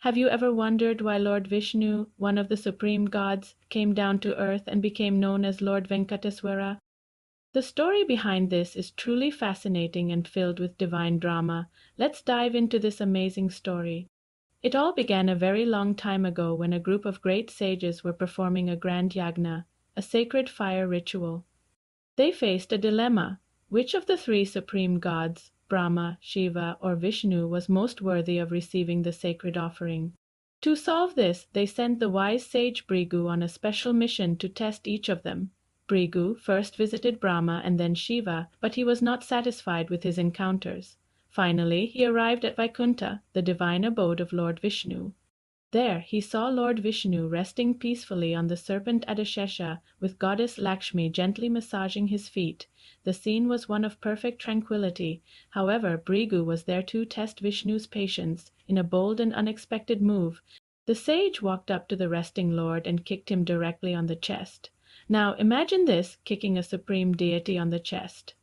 Have you ever wondered why Lord Vishnu, one of the supreme gods, came down to earth and became known as Lord Venkateswara? The story behind this is truly fascinating and filled with divine drama. Let's dive into this amazing story. It all began a very long time ago when a group of great sages were performing a grand yagna, a sacred fire ritual. They faced a dilemma. Which of the three supreme gods, Brahma, Shiva, or Vishnu, was most worthy of receiving the sacred offering? To solve this, they sent the wise sage Brigu on a special mission to test each of them. Brigu first visited Brahma and then Shiva, but he was not satisfied with his encounters. Finally, he arrived at Vaikuntha, the divine abode of Lord Vishnu. There he saw Lord Vishnu resting peacefully on the serpent Adishesha, with Goddess Lakshmi gently massaging his feet. The scene was one of perfect tranquility. However, Brigu was there to test Vishnu's patience. In a bold and unexpected move, the sage walked up to the resting Lord and kicked him directly on the chest. Now imagine this, kicking a supreme deity on the chest.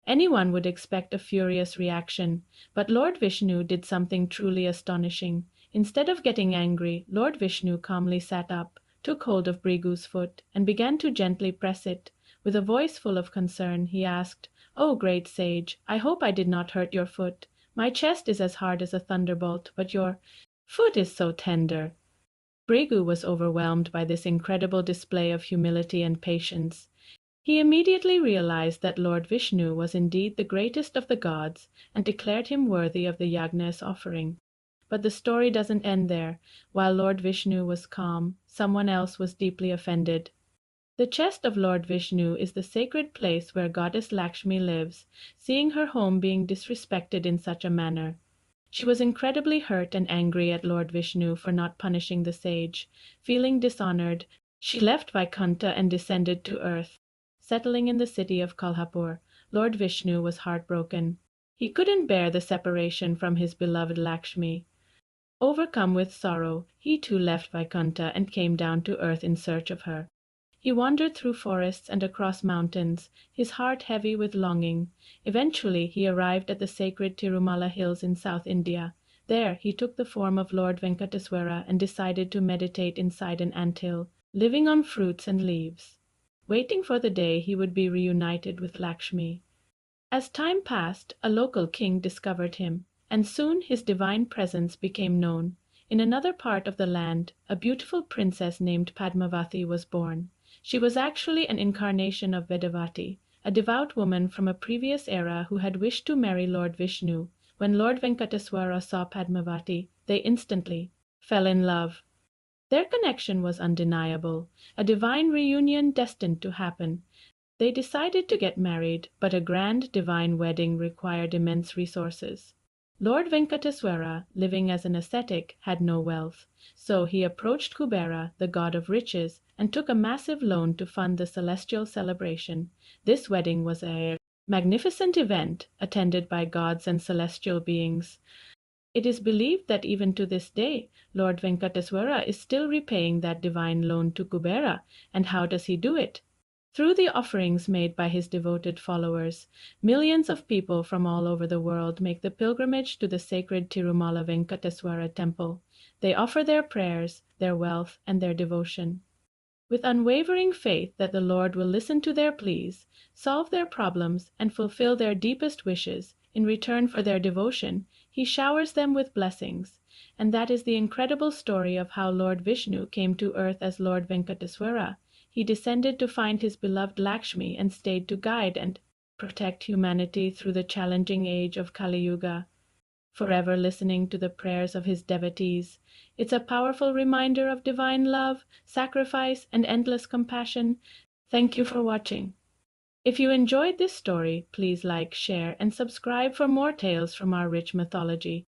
Anyone would expect a furious reaction, but Lord Vishnu did something truly astonishing. Instead of getting angry, Lord Vishnu calmly sat up, took hold of Brigu's foot, and began to gently press it. With a voice full of concern, he asked, "Oh, great sage, I hope I did not hurt your foot. My chest is as hard as a thunderbolt, but your foot is so tender." Brigu was overwhelmed by this incredible display of humility and patience. He immediately realized that Lord Vishnu was indeed the greatest of the gods and declared him worthy of the yagna's offering. But the story doesn't end there. While Lord Vishnu was calm, someone else was deeply offended. The chest of Lord Vishnu is the sacred place where Goddess Lakshmi lives. Seeing her home being disrespected in such a manner, she was incredibly hurt and angry at Lord Vishnu for not punishing the sage. Feeling dishonored, she left Vaikuntha and descended to earth. Settling in the city of Kolhapur, Lord Vishnu was heartbroken. He couldn't bear the separation from his beloved Lakshmi. Overcome with sorrow, he too left Vaikuntha and came down to earth in search of her. He wandered through forests and across mountains, his heart heavy with longing. Eventually he arrived at the sacred Tirumala Hills in South India. There he took the form of Lord Venkateswara and decided to meditate inside an anthill, living on fruits and leaves, waiting for the day he would be reunited with Lakshmi. As time passed, a local king discovered him, and soon his divine presence became known. In another part of the land, a beautiful princess named Padmavati was born. She was actually an incarnation of Vedavati, a devout woman from a previous era who had wished to marry Lord Vishnu. When Lord Venkateswara saw Padmavati, they instantly fell in love. Their connection was undeniable, a divine reunion destined to happen. They decided to get married, but a grand divine wedding required immense resources. Lord Venkateswara, living as an ascetic, had no wealth, so he approached Kubera, the god of riches, and took a massive loan to fund the celestial celebration. This wedding was a magnificent event, attended by gods and celestial beings. It is believed that even to this day, Lord Venkateswara is still repaying that divine loan to Kubera. And how does he do it? Through the offerings made by his devoted followers. Millions of people from all over the world make the pilgrimage to the sacred Tirumala Venkateswara Temple. They offer their prayers, their wealth, and their devotion, with unwavering faith that the Lord will listen to their pleas, solve their problems, and fulfill their deepest wishes. In return for their devotion, he showers them with blessings. And that is the incredible story of how Lord Vishnu came to earth as Lord Venkateswara. He descended to find his beloved Lakshmi and stayed to guide and protect humanity through the challenging age of Kali Yuga, forever listening to the prayers of his devotees. It's a powerful reminder of divine love, sacrifice, and endless compassion. Thank you for watching. If you enjoyed this story, please like, share, and subscribe for more tales from our rich mythology.